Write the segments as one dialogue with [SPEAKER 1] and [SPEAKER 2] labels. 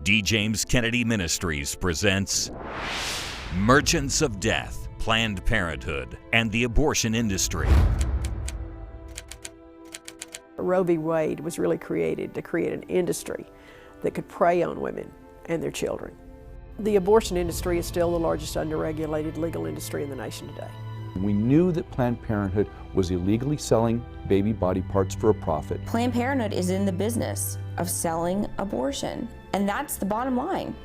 [SPEAKER 1] D. James Kennedy Ministries presents Merchants of Death, Planned Parenthood, and the Abortion Industry.
[SPEAKER 2] Roe v. Wade was really created to create an industry that could prey on women and their children. The abortion industry is still the largest underregulated legal industry in the nation today.
[SPEAKER 3] We knew that Planned Parenthood was illegally selling baby body parts for a profit.
[SPEAKER 4] Planned Parenthood is in the business of selling abortion, and that's the bottom line.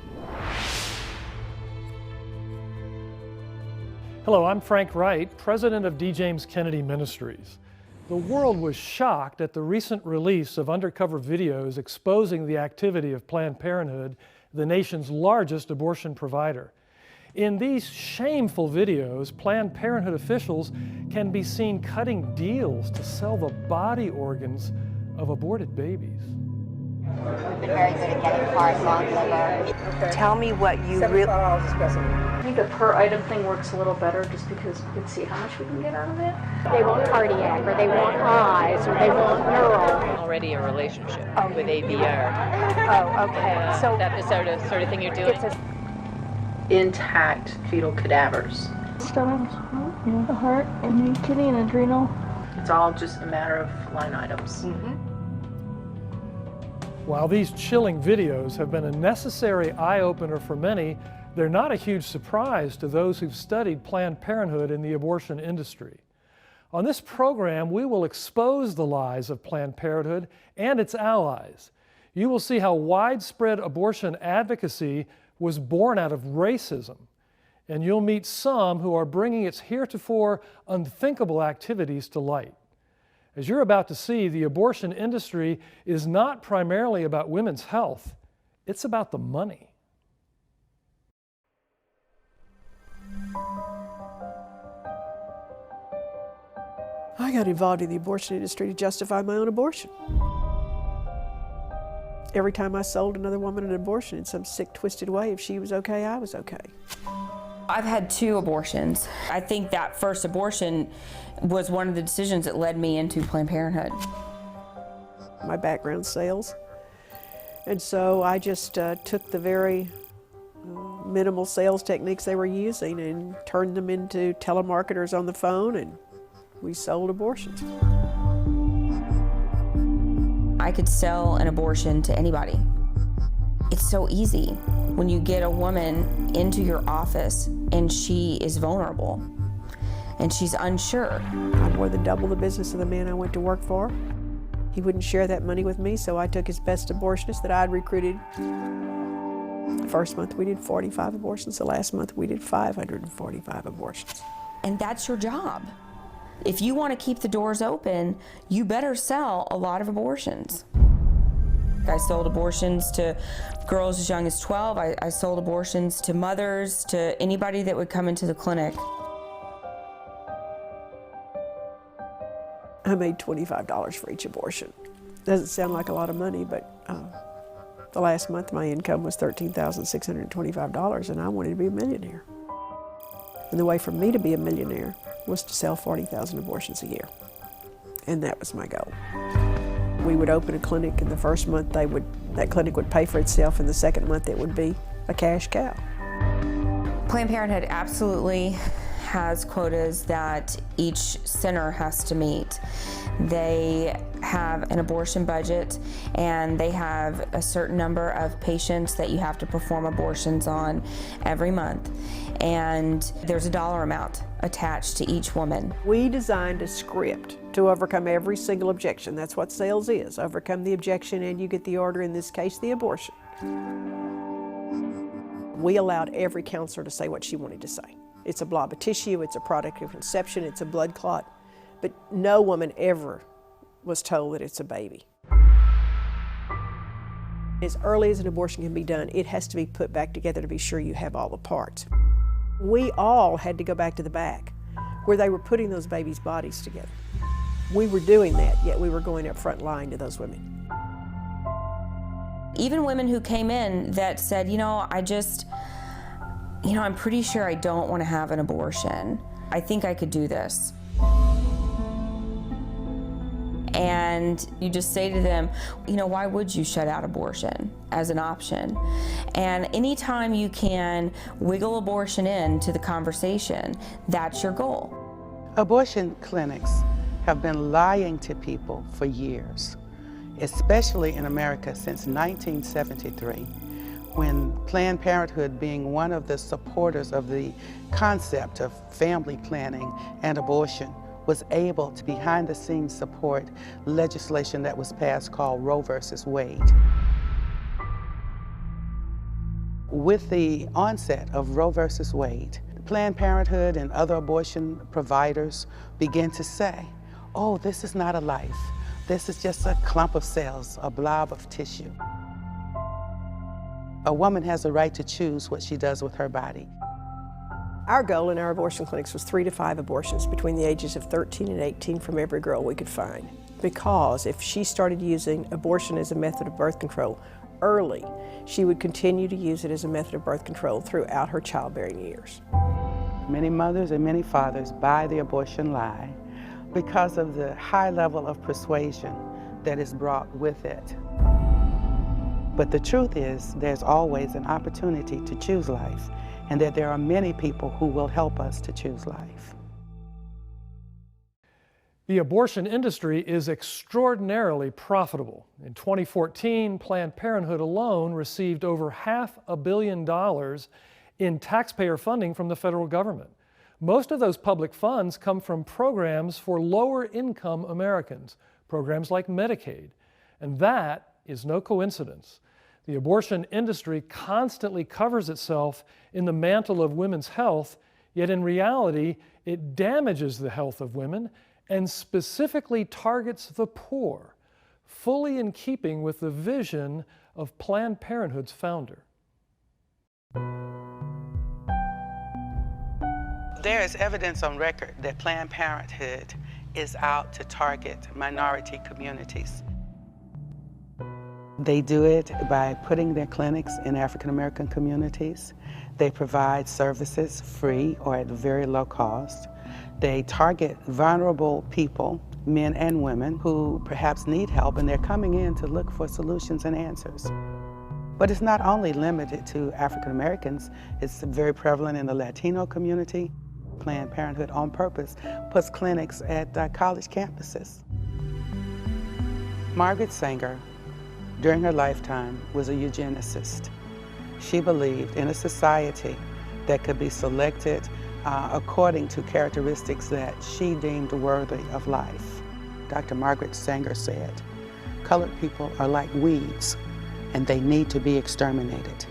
[SPEAKER 5] Hello, I'm Frank Wright, president of D. James Kennedy Ministries. The world was shocked at the recent release of undercover videos exposing the activity of Planned Parenthood, the nation's largest abortion provider. In these shameful videos, Planned Parenthood officials can be seen cutting deals to sell the body organs of aborted babies.
[SPEAKER 6] We've been very good at getting parts on liver.
[SPEAKER 7] Okay. Tell me what you really...
[SPEAKER 8] I think the per item thing works a little better just because we can see how much we can get out of it.
[SPEAKER 9] They want cardiac, or they want eyes, or they want neural.
[SPEAKER 10] Already a relationship with ABR.
[SPEAKER 7] Oh, okay.
[SPEAKER 10] So that's the sort of thing you're doing.
[SPEAKER 8] Intact fetal cadavers.
[SPEAKER 9] Stomach, the heart, and the kidney and adrenal.
[SPEAKER 8] It's all just a matter of line items.
[SPEAKER 5] While these chilling videos have been a necessary eye-opener for many, they're not a huge surprise to those who've studied Planned Parenthood in the abortion industry. On this program, we will expose the lies of Planned Parenthood and its allies. You will see how widespread abortion advocacy was born out of racism, and you'll meet some who are bringing its heretofore unthinkable activities to light. As you're about to see, the abortion industry is not primarily about women's health, it's about the money.
[SPEAKER 2] I got involved in the abortion industry to justify my own abortion. Every time I sold another woman an abortion in some sick, twisted way, if she was okay, I was okay.
[SPEAKER 4] I've had 2 abortions. I think that first abortion was one of the decisions that led me into Planned Parenthood.
[SPEAKER 2] My background's sales, and so I just took the very minimal sales techniques they were using and turned them into telemarketers on the phone, and we sold abortions.
[SPEAKER 4] I could sell an abortion to anybody. It's so easy when you get a woman into your office and she is vulnerable and she's unsure.
[SPEAKER 2] I more than doubled the business of the man I went to work for. He wouldn't share that money with me, so I took his best abortionist that I'd recruited. The first month we did 45 abortions. The last month we did 545 abortions.
[SPEAKER 4] And that's your job. If you want to keep the doors open, you better sell a lot of abortions. I sold abortions to girls as young as 12. I sold abortions to mothers, to anybody that would come into the clinic.
[SPEAKER 2] I made $25 for each abortion. Doesn't sound like a lot of money, but the last month my income was $13,625, and I wanted to be a millionaire. And the way for me to be a millionaire was to sell 40,000 abortions a year. And that was my goal. We would open a clinic, and the first month that clinic would pay for itself, and the second month it would be a cash cow.
[SPEAKER 4] Planned Parenthood absolutely has quotas that each center has to meet. They have an abortion budget, and they have a certain number of patients that you have to perform abortions on every month. And there's a dollar amount attached to each woman.
[SPEAKER 2] We designed a script to overcome every single objection. That's what sales is. Overcome the objection and you get the order, in this case, the abortion. We allowed every counselor to say what she wanted to say. It's a blob of tissue, it's a product of conception, it's a blood clot, but no woman ever was told that it's a baby. As early as an abortion can be done, it has to be put back together to be sure you have all the parts. We all had to go back to the back where they were putting those babies' bodies together. We were doing that, yet we were going up front line to those women.
[SPEAKER 4] Even women who came in that said, I'm pretty sure I don't want to have an abortion. I think I could do this. And you just say to them, you know, why would you shut out abortion as an option? And anytime you can wiggle abortion into the conversation, that's your goal.
[SPEAKER 11] Abortion clinics have been lying to people for years, especially in America since 1973, when Planned Parenthood, being one of the supporters of the concept of family planning and abortion, was able to behind the scenes support legislation that was passed called Roe versus Wade. With the onset of Roe versus Wade, Planned Parenthood and other abortion providers began to say, oh, this is not a life. This is just a clump of cells, a blob of tissue. A woman has a right to choose what she does with her body.
[SPEAKER 2] Our goal in our abortion clinics was 3 to 5 abortions between the ages of 13 and 18 from every girl we could find. Because if she started using abortion as a method of birth control early, she would continue to use it as a method of birth control throughout her childbearing years.
[SPEAKER 11] Many mothers and many fathers buy the abortion lie because of the high level of persuasion that is brought with it. But the truth is, there's always an opportunity to choose life, and that there are many people who will help us to choose life.
[SPEAKER 5] The abortion industry is extraordinarily profitable. In 2014, Planned Parenthood alone received over $500 million in taxpayer funding from the federal government. Most of those public funds come from programs for lower-income Americans, programs like Medicaid. And that is no coincidence. The abortion industry constantly covers itself in the mantle of women's health, yet in reality, it damages the health of women and specifically targets the poor, fully in keeping with the vision of Planned Parenthood's founder.
[SPEAKER 11] There is evidence on record that Planned Parenthood is out to target minority communities. They do it by putting their clinics in African American communities. They provide services free or at very low cost. They target vulnerable people, men and women, who perhaps need help, and they're coming in to look for solutions and answers. But it's not only limited to African Americans, it's very prevalent in the Latino community. Planned Parenthood, on purpose, puts clinics at college campuses. Margaret Sanger, during her lifetime, was a eugenicist. She believed in a society that could be selected according to characteristics that she deemed worthy of life. Dr. Margaret Sanger said, "Colored people are like weeds, and they need to be exterminated."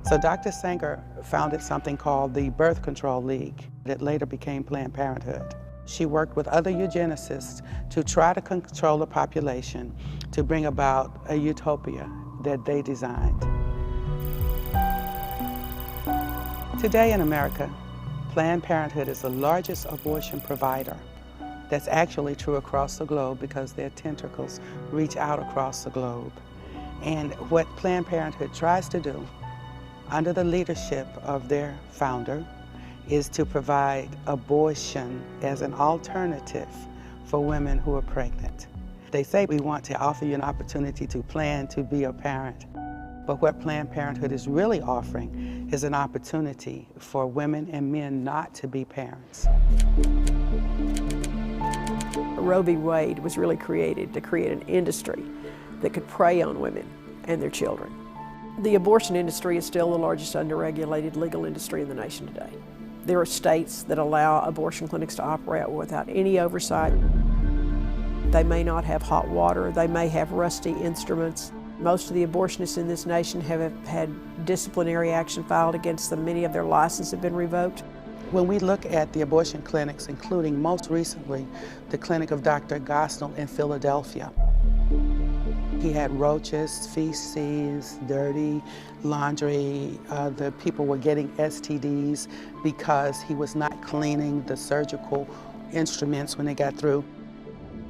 [SPEAKER 11] So Dr. Sanger founded something called the Birth Control League that later became Planned Parenthood. She worked with other eugenicists to try to control the population, to bring about a utopia that they designed. Today in America, Planned Parenthood is the largest abortion provider. That's actually true across the globe because their tentacles reach out across the globe. And what Planned Parenthood tries to do, under the leadership of their founder, is to provide abortion as an alternative for women who are pregnant. They say we want to offer you an opportunity to plan to be a parent. But what Planned Parenthood is really offering is an opportunity for women and men not to be parents.
[SPEAKER 2] Roe v. Wade was really created to create an industry that could prey on women and their children. The abortion industry is still the largest underregulated legal industry in the nation today. There are states that allow abortion clinics to operate without any oversight. They may not have hot water, they may have rusty instruments. Most of the abortionists in this nation have had disciplinary action filed against them. Many of their licenses have been revoked.
[SPEAKER 11] When we look at the abortion clinics, including most recently the clinic of Dr. Gosnell in Philadelphia, he had roaches, feces, dirty laundry. The people were getting STDs because he was not cleaning the surgical instruments when they got through.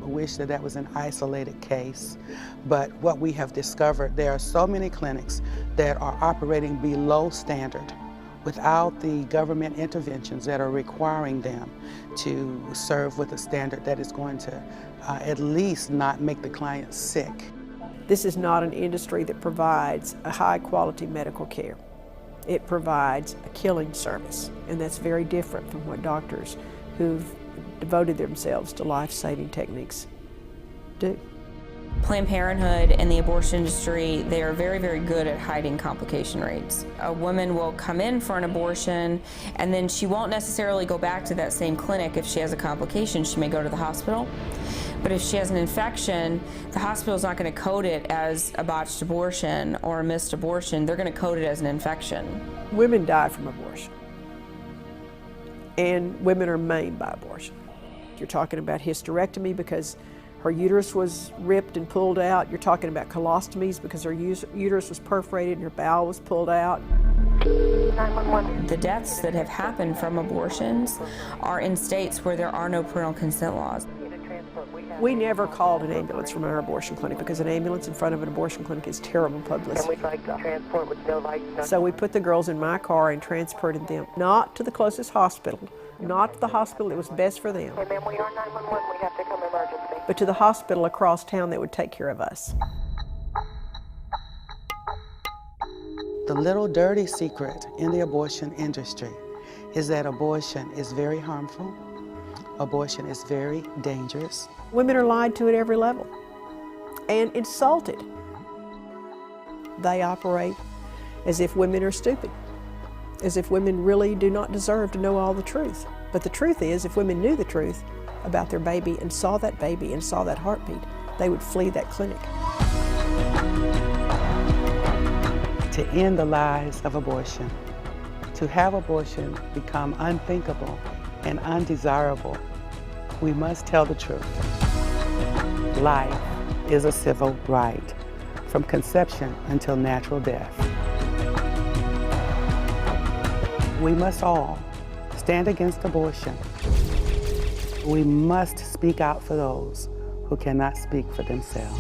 [SPEAKER 11] I wish that was an isolated case, but what we have discovered, there are so many clinics that are operating below standard without the government interventions that are requiring them to serve with a standard that is going to at least not make the client sick.
[SPEAKER 2] This is not an industry that provides a high quality medical care. It provides a killing service, and that's very different from what doctors who've devoted themselves to life-saving techniques do.
[SPEAKER 4] Planned Parenthood and the abortion industry, they are very, very good at hiding complication rates. A woman will come in for an abortion and then she won't necessarily go back to that same clinic if she has a complication. She may go to the hospital. But if she has an infection, the hospital's not going to code it as a botched abortion or a missed abortion. They're going to code it as an infection.
[SPEAKER 2] Women die from abortion, and women are maimed by abortion. You're talking about hysterectomy because her uterus was ripped and pulled out. You're talking about colostomies because her uterus was perforated and her bowel was pulled out.
[SPEAKER 7] 911.
[SPEAKER 4] The deaths that have happened from abortions are in states where there are no parental consent laws.
[SPEAKER 2] We never called an ambulance from our abortion clinic because an ambulance in front of an abortion clinic is terrible publicity.
[SPEAKER 7] And we'd like to transport with no license.
[SPEAKER 2] So we put the girls in my car and transported them, not to the closest hospital, not to the hospital that was best for them,
[SPEAKER 7] And then we are 911, we have to come emergency.
[SPEAKER 2] but to the hospital across town that would take care of us.
[SPEAKER 11] The little dirty secret in the abortion industry is that abortion is very harmful. Abortion is very dangerous.
[SPEAKER 2] Women are lied to at every level and insulted. They operate as if women are stupid, as if women really do not deserve to know all the truth. But the truth is, if women knew the truth about their baby and saw that baby and saw that heartbeat, they would flee that clinic.
[SPEAKER 11] To end the lies of abortion, to have abortion become unthinkable and undesirable, we must tell the truth. Life is a civil right, from conception until natural death. We must all stand against abortion. We must speak out for those who cannot speak for themselves.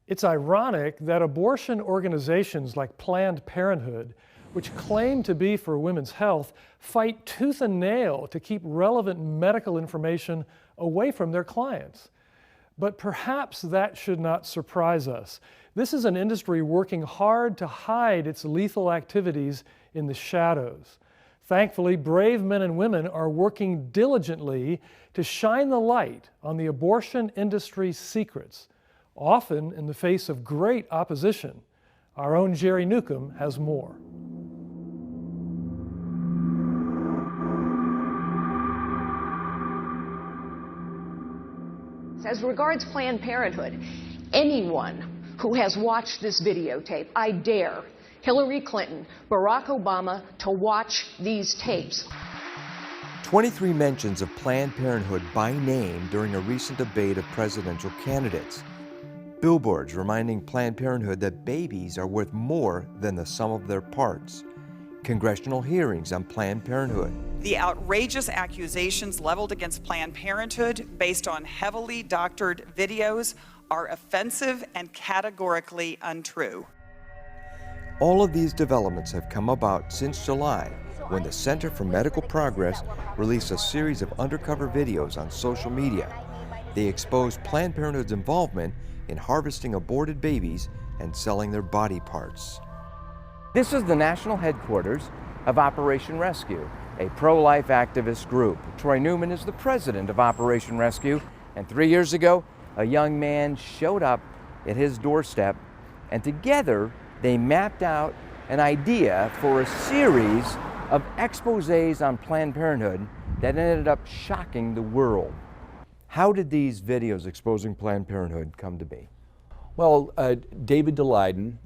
[SPEAKER 5] It's ironic that abortion organizations like Planned Parenthood, which claim to be for women's health, fight tooth and nail to keep relevant medical information away from their clients. But perhaps that should not surprise us. This is an industry working hard to hide its lethal activities in the shadows. Thankfully, brave men and women are working diligently to shine the light on the abortion industry's secrets, often in the face of great opposition. Our own Jerry Newcomb has more.
[SPEAKER 12] As regards Planned Parenthood, anyone who has watched this videotape, I dare Hillary Clinton, Barack Obama to watch these tapes.
[SPEAKER 13] 23 mentions of Planned Parenthood by name during a recent debate of presidential candidates. Billboards reminding Planned Parenthood that babies are worth more than the sum of their parts. Congressional hearings on Planned Parenthood.
[SPEAKER 14] The outrageous accusations leveled against Planned Parenthood based on heavily doctored videos are offensive and categorically untrue.
[SPEAKER 13] All of these developments have come about since July, when the Center for Medical Progress released a series of undercover videos on social media. They exposed Planned Parenthood's involvement in harvesting aborted babies and selling their body parts.
[SPEAKER 15] This is the national headquarters of Operation Rescue, a pro-life activist group. Troy Newman is the president of Operation Rescue, and 3 years ago, a young man showed up at his doorstep, and together they mapped out an idea for a series of exposés on Planned Parenthood that ended up shocking the world. How did these videos exposing Planned Parenthood come to be?
[SPEAKER 3] Well, David DeLeiden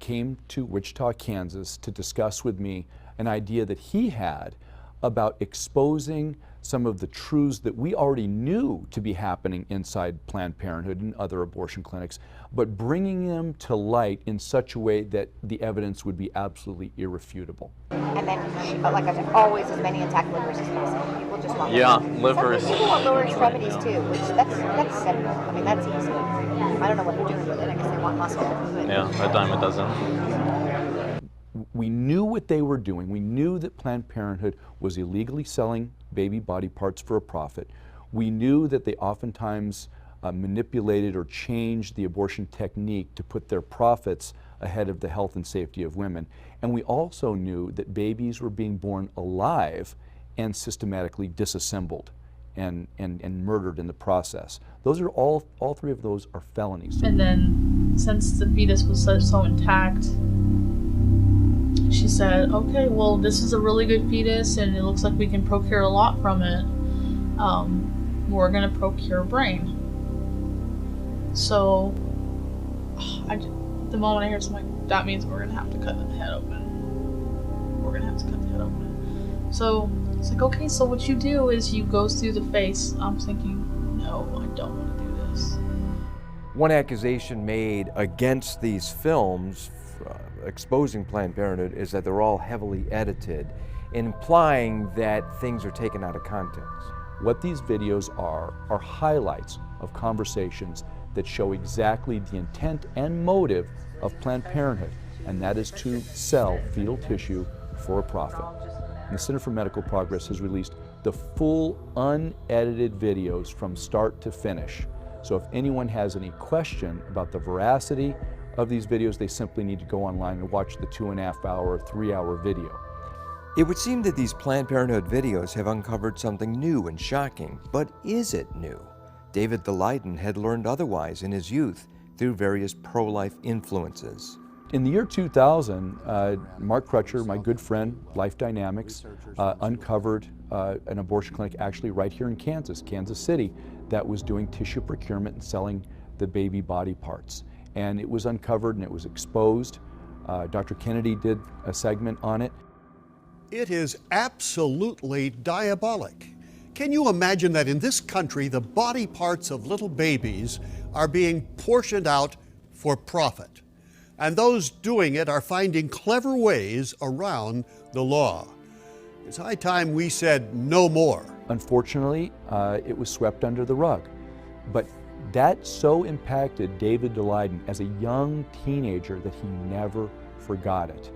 [SPEAKER 3] came to Wichita, Kansas to discuss with me an idea that he had about exposing some of the truths that we already knew to be happening inside Planned Parenthood and other abortion clinics, but bringing them to light in such a way that the evidence would be absolutely irrefutable.
[SPEAKER 6] And then, like I said, always as many attack livers as possible. People just want
[SPEAKER 16] livers.
[SPEAKER 6] Some people want lower extremities too, which that's simple. I mean, that's easy. I don't know what they're doing with it. I guess they want muscle. But
[SPEAKER 16] Yeah, a dime a dozen.
[SPEAKER 3] We knew what they were doing. We knew that Planned Parenthood was illegally selling baby body parts for a profit. We knew that they oftentimes manipulated or changed the abortion technique to put their profits ahead of the health and safety of women. And we also knew that babies were being born alive and systematically disassembled and murdered in the process. Those are all three of those are felonies.
[SPEAKER 17] And then since the fetus was so intact, she said, okay, well, this is a really good fetus and it looks like we can procure a lot from it. We're gonna procure a brain. So, the moment I heard something, like, that means we're gonna have to cut the head open. We're gonna have to cut the head open. So, it's like, okay, so what you do is you go through the face. I'm thinking, no, I don't want to do this.
[SPEAKER 15] One accusation made against these films exposing Planned Parenthood is that they're all heavily edited, implying that things are taken out of context.
[SPEAKER 3] What these videos are highlights of conversations that show exactly the intent and motive of Planned Parenthood, and that is to sell fetal tissue for a profit. And the Center for Medical Progress has released the full unedited videos from start to finish. So if anyone has any question about the veracity of these videos, they simply need to go online and watch the 2.5 hour, 3 hour video.
[SPEAKER 13] It would seem that these Planned Parenthood videos have uncovered something new and shocking, but is it new? David Daleiden had learned otherwise in his youth through various pro-life influences.
[SPEAKER 3] In the year 2000, Mark Crutcher, my good friend, Life Dynamics, uncovered an abortion clinic actually right here in Kansas City, that was doing tissue procurement and selling the baby body parts. And it was uncovered and it was exposed. Dr. Kennedy did a segment on it.
[SPEAKER 18] It is absolutely diabolic. Can you imagine that in this country, the body parts of little babies are being portioned out for profit? And those doing it are finding clever ways around the law. It's high time we said no more.
[SPEAKER 3] Unfortunately, it was swept under the rug. But that so impacted David Daleiden as a young teenager that he never forgot it.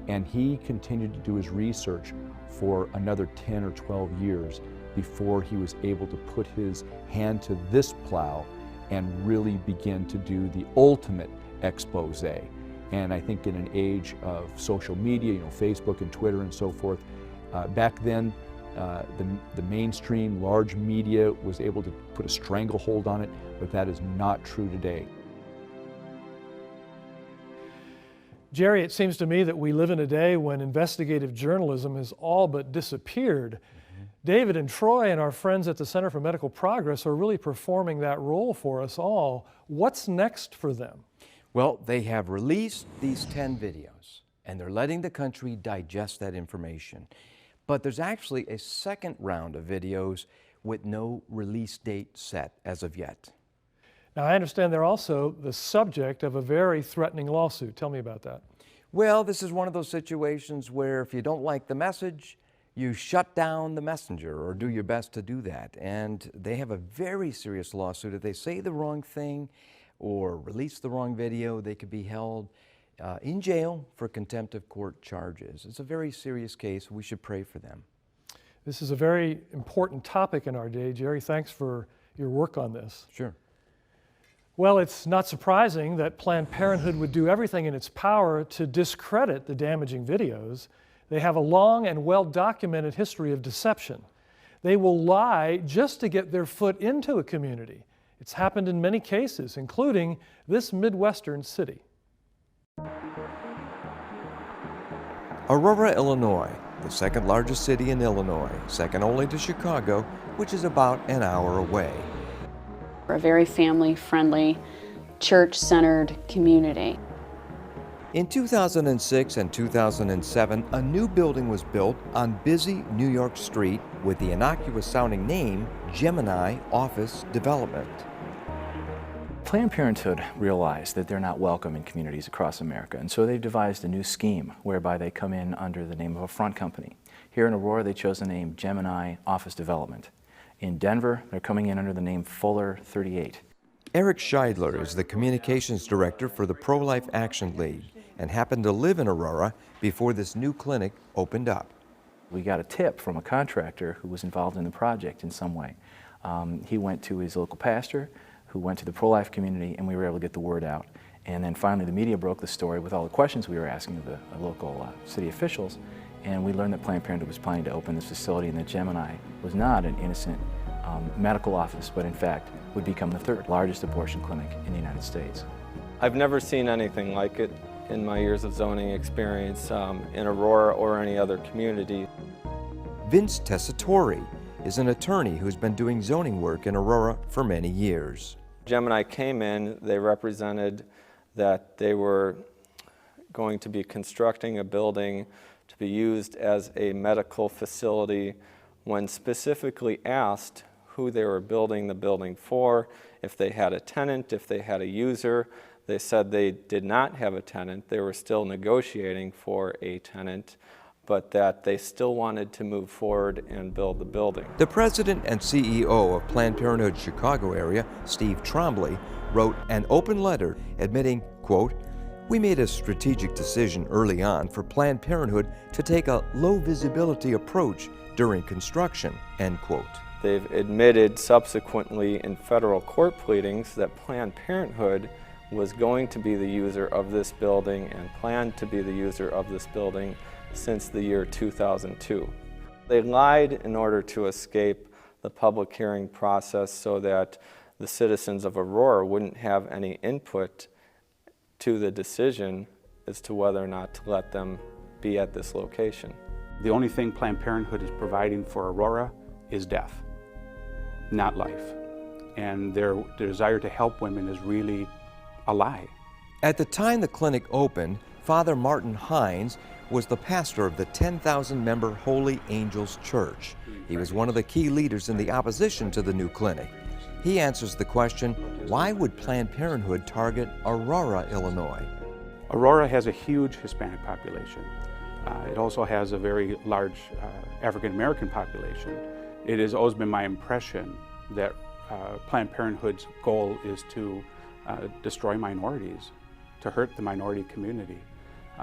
[SPEAKER 3] And he continued to do his research for another 10 or 12 years before he was able to put his hand to this plow and really begin to do the ultimate expose. And I think in an age of social media, Facebook and Twitter and so forth, back then the mainstream large media was able to put a stranglehold on it, but that is not true today.
[SPEAKER 5] Jerry, it seems to me that we live in a day when investigative journalism has all but disappeared. David and Troy and our friends at the Center for Medical Progress are really performing that role for us all. What's next for them?
[SPEAKER 15] Well, they have released these 10 videos, and they're letting the country digest that information. But there's actually a second round of videos with no release date set as of yet.
[SPEAKER 5] Now, I understand they're also the subject of a very threatening lawsuit. Tell me about that.
[SPEAKER 15] Well, this is one of those situations where if you don't like the message, you shut down the messenger or do your best to do that. And they have a very serious lawsuit. If they say the wrong thing or release the wrong video, they could be held in jail for contempt of court charges. It's a very serious case. We should pray for them.
[SPEAKER 5] This is a very important topic in our day. Jerry, thanks for your work on this.
[SPEAKER 15] Sure.
[SPEAKER 5] Well, it's not surprising that Planned Parenthood would do everything in its power to discredit the damaging videos. They have a long and well-documented history of deception. They will lie just to get their foot into a community. It's happened in many cases, including this Midwestern city.
[SPEAKER 13] Aurora, Illinois, the second largest city in Illinois, second only to Chicago, which is about an hour away.
[SPEAKER 19] We're a very family-friendly, church-centered community.
[SPEAKER 13] In 2006 and 2007, a new building was built on busy New York Street with the innocuous-sounding name Gemini Office Development.
[SPEAKER 19] Planned Parenthood realized that they're not welcome in communities across America, and so they've devised a new scheme whereby they come in under the name of a front company. Here in Aurora, they chose the name Gemini Office Development. In Denver, they're coming in under the name Fuller 38.
[SPEAKER 13] Eric Scheidler is the communications director for the Pro-Life Action League and happened to live in Aurora before this new clinic opened up.
[SPEAKER 19] We got a tip from a contractor who was involved in the project in some way. He went to his local pastor, who went to the pro-life community, and we were able to get the word out. And then finally the media broke the story with all the questions we were asking of the local city officials, and we learned that Planned Parenthood was planning to open this facility and that Gemini was not an innocent medical office, but in fact would become the third largest abortion clinic in the United States.
[SPEAKER 16] I've never seen anything like it in my years of zoning experience in Aurora or any other community.
[SPEAKER 13] Vince Tessitore is an attorney who's been doing zoning work in Aurora for many years.
[SPEAKER 16] Gemini came in, they represented that they were going to be constructing a building to be used as a medical facility. When specifically asked who they were building the building for, if they had a tenant, if they had a user, they said they did not have a tenant. They were still negotiating for a tenant, but that they still wanted to move forward and build the building.
[SPEAKER 13] The president and CEO of Planned Parenthood Chicago area, Steve Trombley, wrote an open letter admitting, quote, "We made a strategic decision early on for Planned Parenthood to take a low visibility approach during construction," end quote.
[SPEAKER 16] They've admitted subsequently in federal court pleadings that Planned Parenthood was going to be the user of this building and planned to be the user of this building since the year 2002. They lied in order to escape the public hearing process so that the citizens of Aurora wouldn't have any input to the decision as to whether or not to let them be at this location.
[SPEAKER 20] The only thing Planned Parenthood is providing for Aurora is death, not life. And their desire to help women is really a lie.
[SPEAKER 13] At the time the clinic opened, Father Martin Hines was the pastor of the 10,000-member Holy Angels Church. He was one of the key leaders in the opposition to the new clinic. He answers the question, why would Planned Parenthood target Aurora, Illinois?
[SPEAKER 20] Aurora has a huge Hispanic population. It also has a very large African-American population. It has always been my impression that Planned Parenthood's goal is to destroy minorities, to hurt the minority community.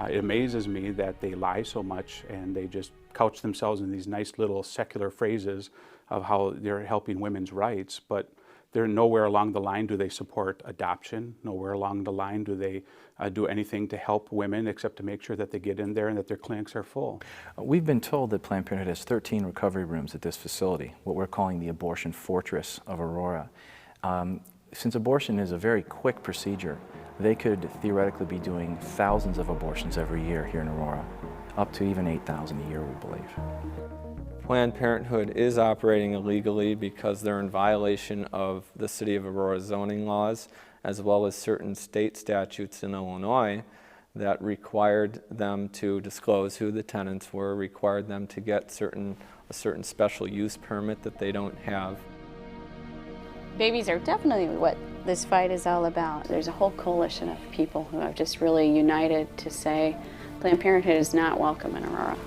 [SPEAKER 20] It amazes me that they lie so much and they just couch themselves in these nice little secular phrases of how they're helping women's rights, but they're nowhere along the line do they support adoption, nowhere along the line do they do anything to help women except to make sure that they get in there and that their clinics are full.
[SPEAKER 19] We've been told that Planned Parenthood has 13 recovery rooms at this facility, what we're calling the abortion fortress of Aurora. Since abortion is a very quick procedure, they could theoretically be doing thousands of abortions every year here in Aurora, up to even 8,000 a year, we believe.
[SPEAKER 16] Planned Parenthood is operating illegally because they're in violation of the City of Aurora zoning laws, as well as certain state statutes in Illinois that required them to disclose who the tenants were, required them to get a certain special use permit that they don't have.
[SPEAKER 21] Babies are definitely what this fight is all about. There's a whole coalition of people who have just really united to say Planned Parenthood is not welcome in Aurora.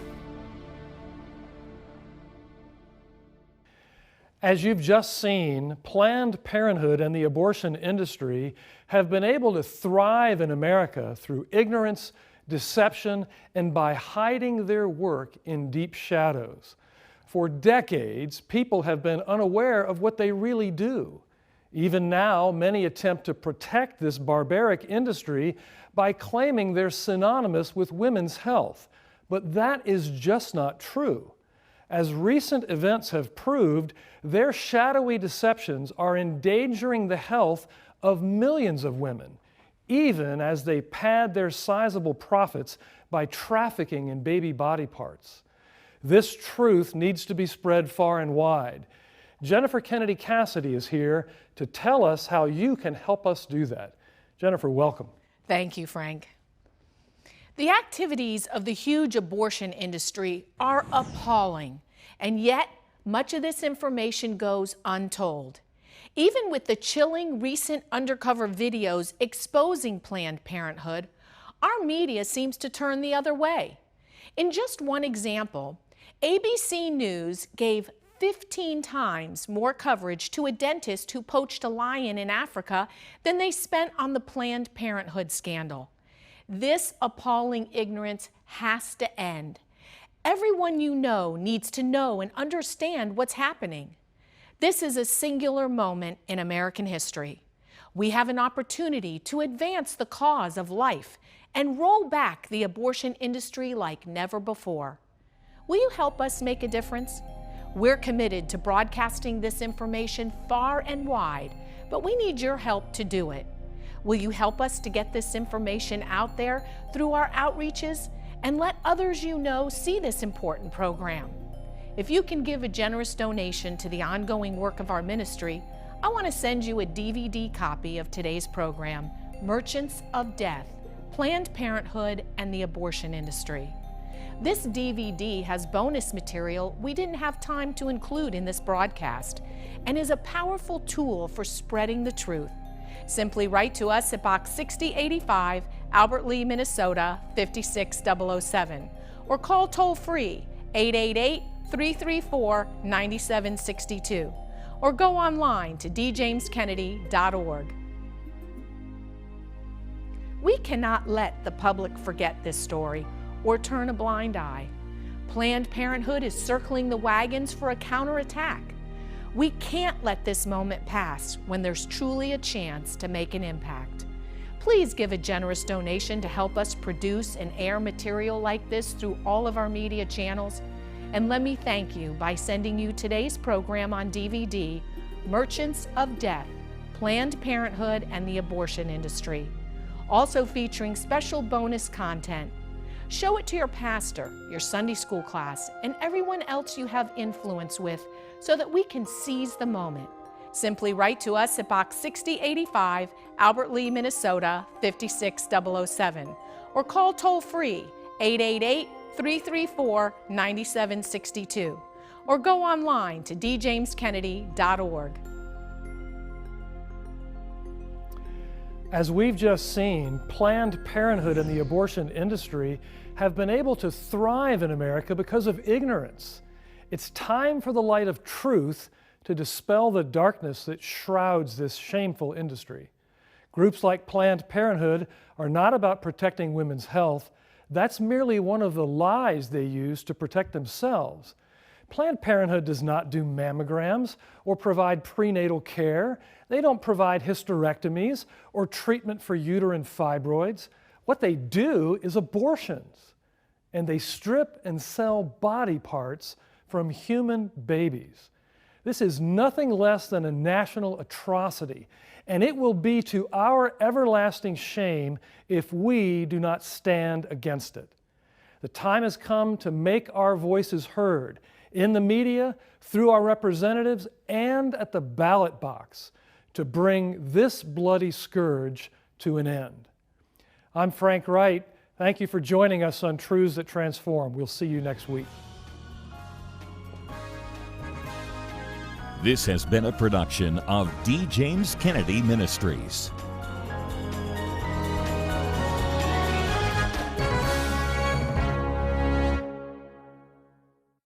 [SPEAKER 5] As you've just seen, Planned Parenthood and the abortion industry have been able to thrive in America through ignorance, deception, and by hiding their work in deep shadows. For decades, people have been unaware of what they really do. Even now, many attempt to protect this barbaric industry by claiming they're synonymous with women's health. But that is just not true. As recent events have proved, their shadowy deceptions are endangering the health of millions of women, even as they pad their sizable profits by trafficking in baby body parts. This truth needs to be spread far and wide. Jennifer Kennedy Cassidy is here to tell us how you can help us do that. Jennifer, welcome.
[SPEAKER 22] Thank you, Frank.
[SPEAKER 1] The activities of the huge abortion industry are appalling, and yet much of this information goes untold. Even with the chilling recent undercover videos exposing Planned Parenthood, our media seems to turn the other way. In just one example, ABC News gave 15 times more coverage to a dentist who poached a lion in Africa than they spent on the Planned Parenthood scandal. This appalling ignorance has to end. Everyone you know needs to know and understand what's happening. This is a singular moment in American history. We have an opportunity to advance the cause of life and roll back the abortion industry like never before. Will you help us make a difference? We're committed to broadcasting this information far and wide, but we need your help to do it. Will you help us to get this information out there through our outreaches and let others you know see this important program? If you can give a generous donation to the ongoing work of our ministry, I want to send you a DVD copy of today's program, Merchants of Death, Planned Parenthood and the Abortion Industry. This DVD has bonus material we didn't have time to include in this broadcast and is a powerful tool for spreading the truth. Simply write to us at Box 6085, Albert Lea, Minnesota 56007, or call toll-free 888-334-9762, or go online to djameskennedy.org. We cannot let the public forget this story or turn a blind eye. Planned Parenthood is circling the wagons for a counterattack. We can't let this moment pass when there's truly a chance to make an impact. Please give a generous donation to help us produce and air material like this through all of our media channels. And let me thank you by sending you today's program on DVD, Merchants of Death, Planned Parenthood and the Abortion Industry, also featuring special bonus content. Show it to your pastor, your Sunday school class, and everyone else you have influence with so that we can seize the moment. Simply write to us at Box 6085, Albert Lea, Minnesota 56007, or call toll-free 888-334-9762, or go online to djameskennedy.org.
[SPEAKER 5] As we've just seen, Planned Parenthood and the abortion industry have been able to thrive in America because of ignorance. It's time for the light of truth to dispel the darkness that shrouds this shameful industry. Groups like Planned Parenthood are not about protecting women's health. That's merely one of the lies they use to protect themselves. Planned Parenthood does not do mammograms or provide prenatal care. They don't provide hysterectomies or treatment for uterine fibroids. What they do is abortions, and they strip and sell body parts from human babies. This is nothing less than a national atrocity, and it will be to our everlasting shame if we do not stand against it. The time has come to make our voices heard in the media, through our representatives, and at the ballot box to bring this bloody scourge to an end. I'm Frank Wright. Thank you for joining us on Truths That Transform. We'll see you next week.
[SPEAKER 22] This has been a production of D. James Kennedy Ministries.